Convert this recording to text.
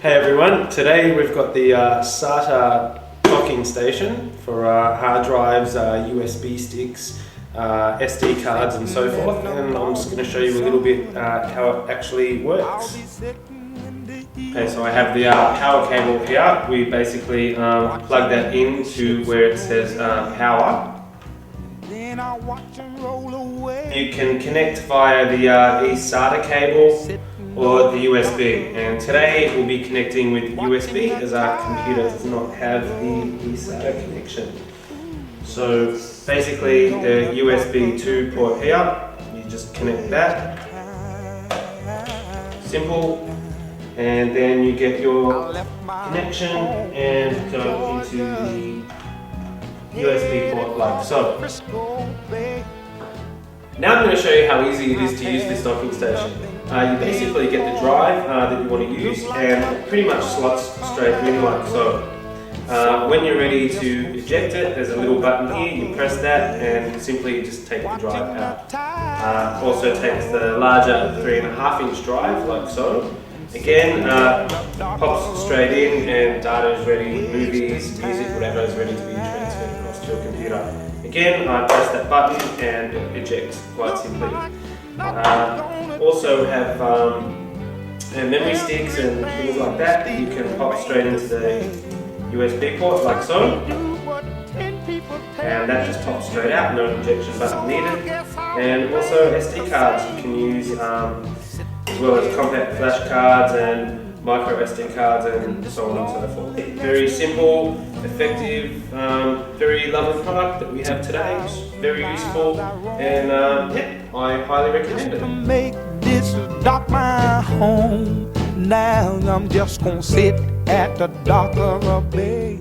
Hey everyone, today we've got the Sata docking station for hard drives, USB sticks, SD cards and so forth, and I'm just going to show you a little bit how it actually works. Okay, so I have the power cable here. We basically plug that into where it says power. You can connect via the eSATA cable or the USB, and today we'll be connecting with USB as our computer does not have the eSATA connection. So basically the USB 2 port here, you just connect that, simple, and then you get your connection and go into the USB port like so. Now I'm going to show you how easy it is to use this docking station. You basically get the drive that you want to use, and it pretty much slots straight in like so. When you're ready to eject it, there's a little button here, you press that and simply just take the drive out. Also takes the larger 3.5 inch drive like so. Again, pops straight in and data is ready, movies, music, whatever is ready to be transferred across to your computer. Again, I press that button and eject quite simply. Also have memory sticks and things like that you can pop straight into the USB port like so. And that just pops straight out, no ejection button needed. And also SD cards you can use, as well as compact flash cards and micro SD cards and so on and so forth. Very simple, effective, very lovely product that we have today. It's very useful, and yeah, I highly recommend it. Make this dock my home. Now I'm just gonna sit at the dock of a bay.